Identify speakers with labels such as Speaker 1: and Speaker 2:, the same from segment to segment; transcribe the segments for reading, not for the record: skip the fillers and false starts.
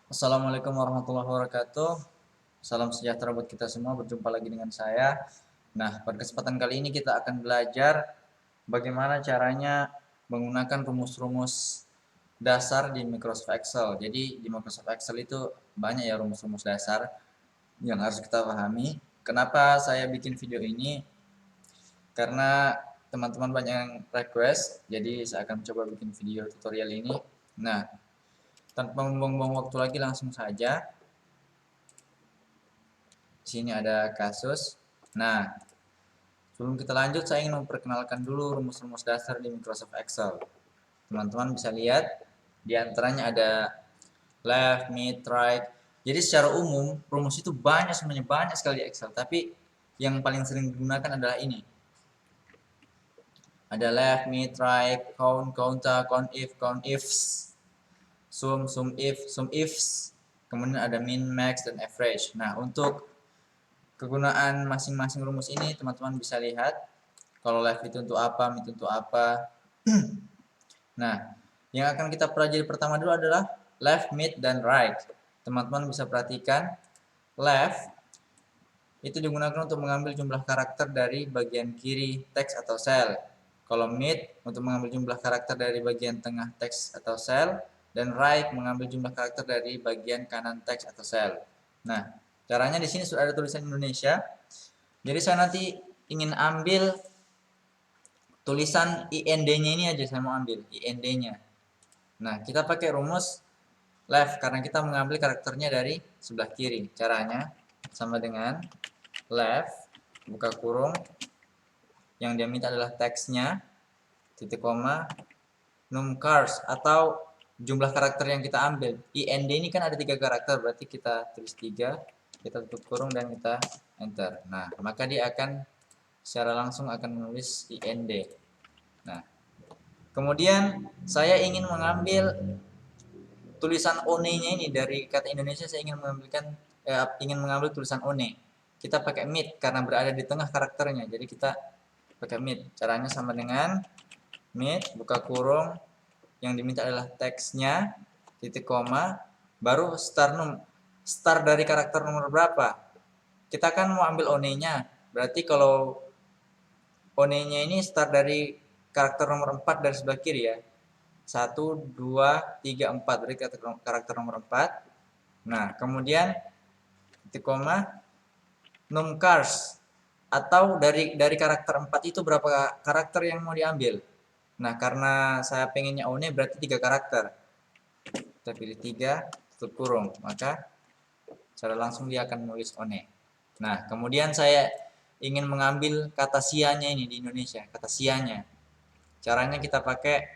Speaker 1: Assalamualaikum warahmatullahi wabarakatuh. Salam sejahtera buat kita semua. Berjumpa lagi dengan saya. Nah, pada kesempatan kali ini kita akan belajar bagaimana caranya menggunakan rumus-rumus dasar di Microsoft Excel. Jadi di Microsoft Excel itu banyak ya rumus-rumus dasar yang harus kita pahami. Kenapa saya bikin video ini? Karena teman-teman banyak yang request, jadi saya akan coba bikin video tutorial ini. Nah, tanpa membuang-buang waktu lagi langsung saja. Di sini ada kasus. Nah, sebelum kita lanjut, saya ingin memperkenalkan dulu rumus-rumus dasar di Microsoft Excel. Teman-teman bisa lihat, di antaranya ada left, mid, right. Jadi secara umum, rumus itu banyak sebenarnya, banyak sekali di Excel. Tapi yang paling sering digunakan adalah ini. Ada left, mid, right, count, counter, count ifs, sum if, sum ifs. Kemudian ada min, max, dan average. Nah, untuk kegunaan masing-masing rumus ini teman-teman bisa lihat. Kalau left itu untuk apa, mid itu untuk apa. Nah, yang akan kita pelajari pertama dulu adalah left, mid, dan right. Teman-teman bisa perhatikan, left itu digunakan untuk mengambil jumlah karakter dari bagian kiri teks atau sel. Kalau mid untuk mengambil jumlah karakter dari bagian tengah teks atau sel, dan right mengambil jumlah karakter dari bagian kanan teks atau sel. Nah, caranya di sini sudah ada tulisan Indonesia. Jadi saya nanti ingin ambil tulisan IND-nya ini aja, saya mau ambil IND-nya. Nah, kita pakai rumus left karena kita mengambil karakternya dari sebelah kiri. Caranya sama dengan left, buka kurung, yang dia minta adalah teksnya, titik koma, numcars atau jumlah karakter yang kita ambil. IND ini kan ada 3 karakter, berarti kita tulis 3, kita tutup kurung dan kita enter. Nah, maka dia akan secara langsung akan menulis IND. Nah, kemudian saya ingin mengambil tulisan one-nya ini dari kata Indonesia, saya ingin mengambil tulisan one. Kita pakai mid karena berada di tengah karakternya. Jadi kita pakai mid. Caranya sama dengan mid, buka kurung, yang diminta adalah teksnya, titik koma, baru start dari karakter nomor berapa. Kita kan mau ambil one-nya. Berarti kalau one-nya ini start dari karakter nomor 4 dari sebelah kiri ya. 1, 2, 3, 4 dari karakter nomor 4. Nah, kemudian titik koma, numcars atau dari karakter 4 itu berapa karakter yang mau diambil. Nah, karena saya pengennya one berarti 3 karakter. Kita pilih 3, tutup kurung, maka secara langsung dia akan menulis one. Nah, kemudian saya ingin mengambil kata sianya ini di Indonesia, kata sianya. Caranya kita pakai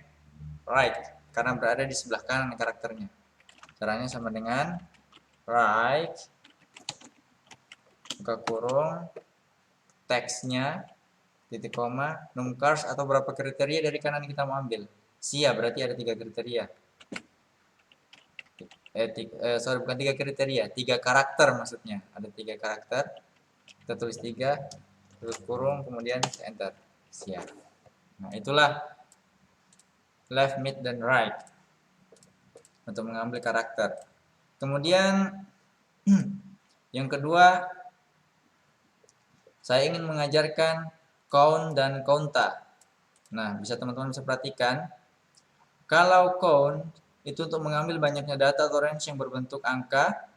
Speaker 1: right karena berada di sebelah kanan karakternya. Caranya sama dengan right, buka kurung, teksnya, titik koma, numcars atau berapa kriteria dari kanan kita mau ambil. Sia berarti ada 3 kriteria. Bukan 3 kriteria, 3 karakter maksudnya. Ada 3 karakter. Kita tulis 3, tulis kurung, kemudian enter. Sia. Nah, itulah left, mid, dan right untuk mengambil karakter. Kemudian yang kedua, saya ingin mengajarkan count dan counta. Nah, bisa teman-teman bisa perhatikan, kalau count itu untuk mengambil banyaknya data atau range yang berbentuk angka.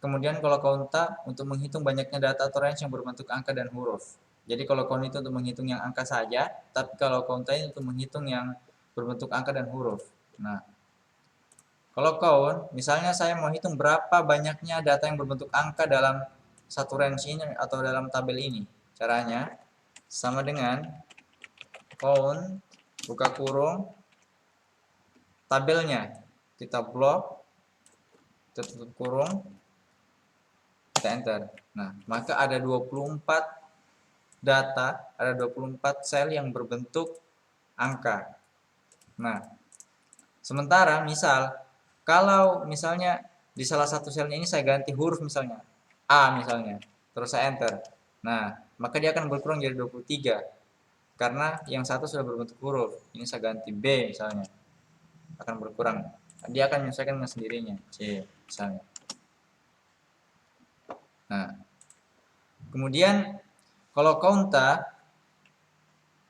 Speaker 1: Kemudian kalau counta untuk menghitung banyaknya data atau range yang berbentuk angka dan huruf. Jadi kalau count itu untuk menghitung yang angka saja, tapi kalau counta itu untuk menghitung yang berbentuk angka dan huruf. Nah, kalau count, misalnya saya mau hitung berapa banyaknya data yang berbentuk angka dalam satu range ini atau dalam tabel ini. Caranya sama dengan count, buka kurung, tabelnya kita blok, kita tutup kurung, kita enter. Nah, maka ada 24 data, ada 24 sel yang berbentuk angka. Nah, sementara misal kalau misalnya di salah satu selnya ini saya ganti huruf misalnya A misalnya, terus saya enter. Nah, maka dia akan berkurang jadi 23. Karena yang satu sudah berbentuk huruf. Ini saya ganti B misalnya. Akan berkurang. dia akan menyesuaikan dengan sendirinya, C misalnya. Nah, kemudian kalau counta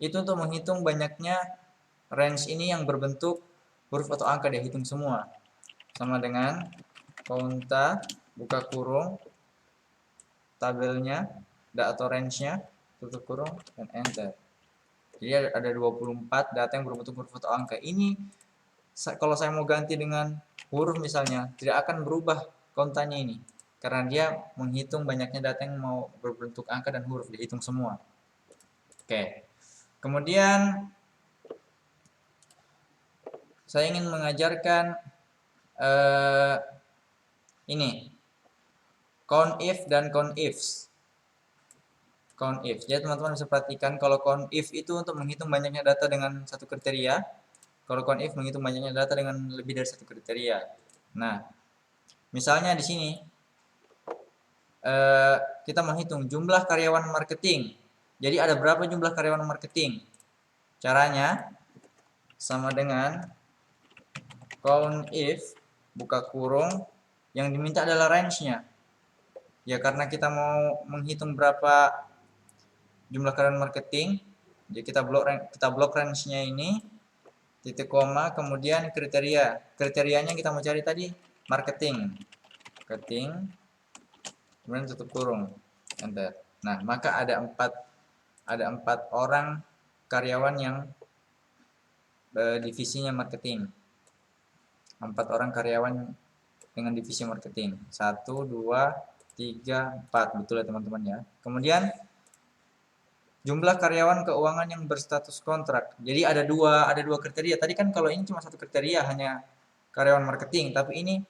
Speaker 1: itu untuk menghitung banyaknya range ini yang berbentuk huruf atau angka, dia hitung semua. Sama dengan counta buka kurung tabelnya atau range-nya tutup kurung dan enter. Jadi ada 24 data yang berbentuk huruf atau angka. Ini kalau saya mau ganti dengan huruf misalnya, tidak akan berubah countanya ini. Karena dia menghitung banyaknya data yang mau berbentuk angka dan huruf, dihitung semua. Oke. Kemudian saya ingin mengajarkan ini. Count if dan count ifs. Count if. Jadi teman-teman bisa perhatikan kalau count if itu untuk menghitung banyaknya data dengan satu kriteria. Kalau count if menghitung banyaknya data dengan lebih dari satu kriteria. Nah, misalnya di sini kita menghitung jumlah karyawan marketing. Jadi ada berapa jumlah karyawan marketing? Caranya sama dengan count if buka kurung yang diminta adalah range-nya. Ya karena kita mau menghitung berapa jumlah karyawan marketing, jadi kita blok range-nya ini, titik koma, kemudian kriterianya kita mau cari tadi marketing, kemudian tutup kurung, enter. Nah, maka ada empat orang karyawan yang divisinya marketing, 4 orang karyawan dengan divisi marketing, 1, 2, 3, 4, betul ya teman-teman ya. Kemudian jumlah karyawan keuangan yang berstatus kontrak. Jadi ada dua kriteria. Tadi kan kalau ini cuma satu kriteria, hanya karyawan marketing, tapi ini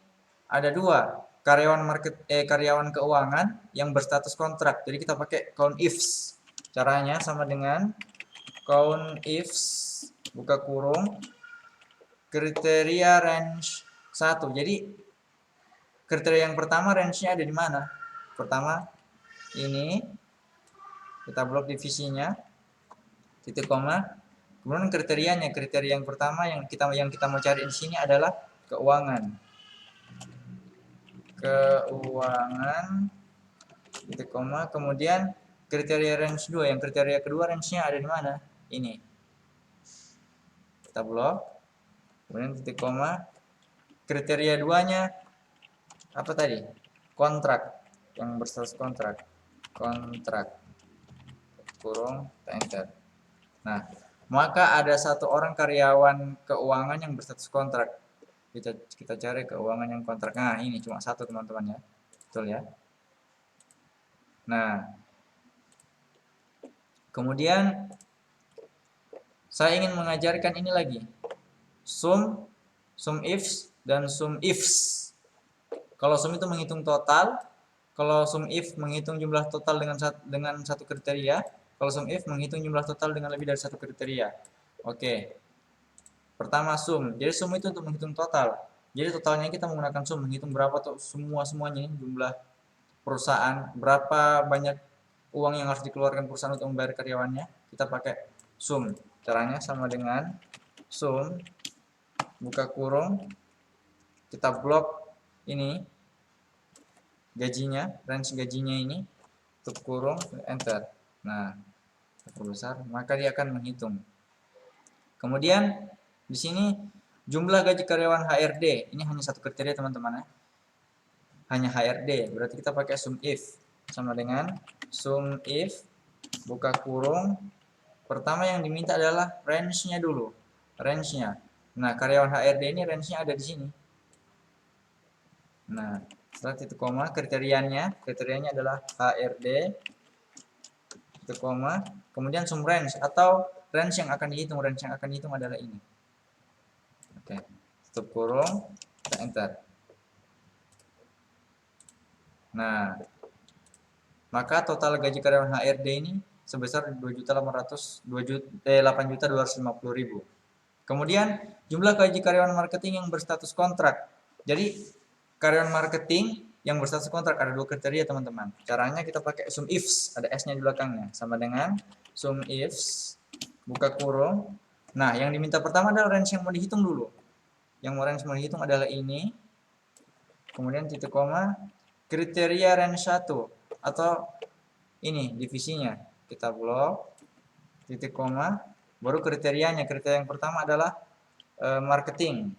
Speaker 1: ada dua karyawan keuangan yang berstatus kontrak. Jadi kita pakai count ifs. Caranya sama dengan count ifs buka kurung kriteria range 1. Jadi kriteria yang pertama range-nya ada di mana? Pertama ini kita blok divisinya, titik koma, kemudian kriteria yang pertama yang kita mau cari di sini adalah keuangan, titik koma, kemudian kriteria range 2, yang kriteria kedua range-nya ada di mana? Ini kita blok, kemudian titik koma, kriteria 2-nya apa tadi? Kontrak, yang berstatus kontrak, kurung, enter. Nah, maka ada satu orang karyawan keuangan yang berstatus kontrak. Kita cari keuangan yang kontrak. Nah, ini cuma satu teman-teman ya. Betul ya. Nah, kemudian saya ingin mengajarkan ini lagi. Sum ifs dan sum ifs. Kalau sum itu menghitung total, kalau sum if menghitung jumlah total dengan satu kriteria, kalau sum if menghitung jumlah total dengan lebih dari satu kriteria. Oke. Pertama sum. Jadi sum itu untuk menghitung total. Jadi totalnya kita menggunakan sum, menghitung berapa tuh semuanya jumlah perusahaan, berapa banyak uang yang harus dikeluarkan perusahaan untuk membayar karyawannya. Kita pakai sum. Caranya sama dengan sum buka kurung, kita blok ini gajinya, range gajinya ini, tutup kurung, enter. Nah, besar, maka dia akan menghitung. Kemudian di sini jumlah gaji karyawan HRD, ini hanya satu kriteria teman-teman ya. Hanya HRD, berarti kita pakai sum if. Sama dengan sum if buka kurung, pertama yang diminta adalah range-nya dulu. Range-nya. Nah, karyawan HRD ini range-nya ada di sini. Nah, setelah titik koma, kriterianya adalah HRD, titik koma, kemudian sum range atau range yang akan dihitung, adalah ini. Oke, tutup kurung, kita enter. Nah, maka total gaji karyawan HRD ini sebesar 8.250.000. Kemudian jumlah gaji karyawan marketing yang berstatus kontrak. Jadi karyawan marketing yang berstatus kontrak ada dua kriteria teman-teman. Caranya kita pakai sum ifs, ada s-nya di belakangnya, sama dengan sum ifs buka kurung. Nah, yang diminta pertama adalah range yang mau dihitung dulu. yang range mau dihitung adalah ini, kemudian titik koma, kriteria range 1 atau ini divisinya, kita blok, titik koma, baru kriterianya. Kriteria yang pertama adalah marketing,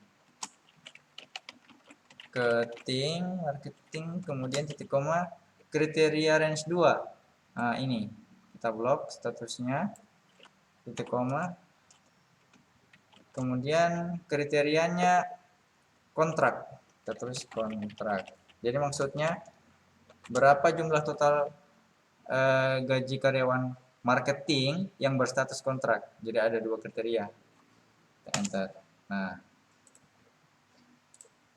Speaker 1: kemudian titik koma, kriteria range 2. Nah, ini kita blok statusnya, titik koma, kemudian kriterianya kontrak, kita tulis kontrak. Jadi maksudnya berapa jumlah total gaji karyawan marketing yang berstatus kontrak. Jadi ada 2 kriteria. Kita enter.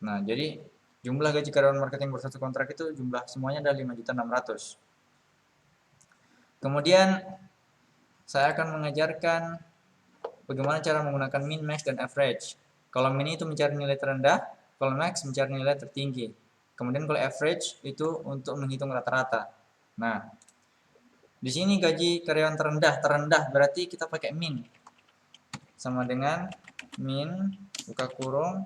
Speaker 1: Nah, jadi jumlah gaji karyawan marketing berstatus kontrak itu jumlah semuanya ada 5.600.000. Kemudian saya akan mengajarkan bagaimana cara menggunakan min, max, dan average. Kalau min itu mencari nilai terendah, kalau max mencari nilai tertinggi. Kemudian kalau average itu untuk menghitung rata-rata. Nah, di sini gaji karyawan terendah berarti kita pakai min. Sama dengan min, buka kurung,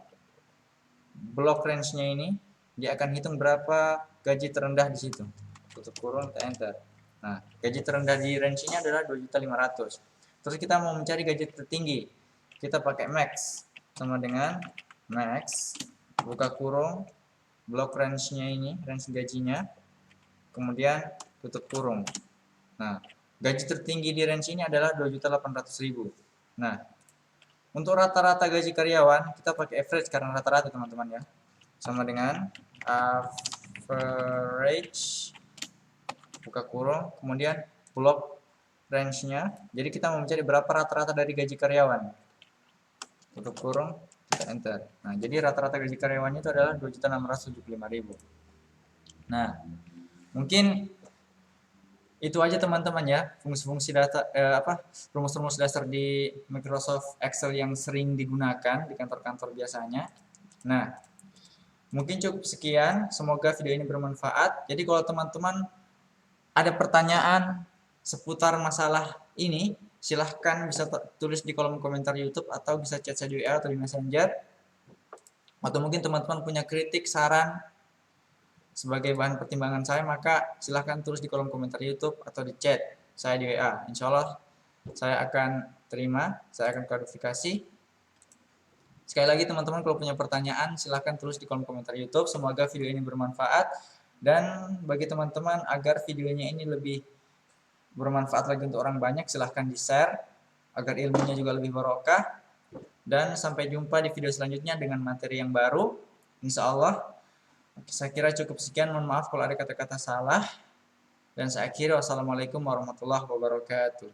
Speaker 1: blok range-nya ini, dia akan hitung berapa gaji terendah di situ. Tutup kurung, kita enter. Nah, gaji terendah di range ini adalah 2.500.000. Terus kita mau mencari gaji tertinggi, kita pakai max, sama dengan max, buka kurung, blok range-nya ini, range gajinya, kemudian tutup kurung. Nah, gaji tertinggi di range ini adalah 2.800.000. Nah, untuk rata-rata gaji karyawan, kita pakai average karena rata-rata teman-teman ya. Sama dengan average, buka kurung, kemudian blok range-nya. Jadi kita mau mencari berapa rata-rata dari gaji karyawan. Tutup kurung, kita enter. Nah, jadi rata-rata gaji karyawannya itu adalah 2.675.000. Nah, mungkin itu aja teman-teman ya, fungsi-fungsi data rumus-rumus dasar di Microsoft Excel yang sering digunakan di kantor-kantor biasanya. Nah, mungkin cukup sekian, semoga video ini bermanfaat. Jadi kalau teman-teman ada pertanyaan seputar masalah ini, silahkan bisa tulis di kolom komentar YouTube atau bisa chat saya di WA atau di Messenger. Atau mungkin teman-teman punya kritik, saran sebagai bahan pertimbangan saya, maka silahkan tulis di kolom komentar YouTube atau di chat saya di WA. Insya Allah saya akan terima, saya akan klarifikasi. Sekali lagi teman-teman kalau punya pertanyaan silahkan tulis di kolom komentar YouTube. Semoga video ini bermanfaat. Dan bagi teman-teman agar videonya ini lebih bermanfaat lagi untuk orang banyak, silahkan di-share agar ilmunya juga lebih barokah. Dan sampai jumpa di video selanjutnya dengan materi yang baru, insya Allah. Saya kira cukup sekian, mohon maaf kalau ada kata-kata salah. Dan saya akhiri, wassalamualaikum warahmatullahi wabarakatuh.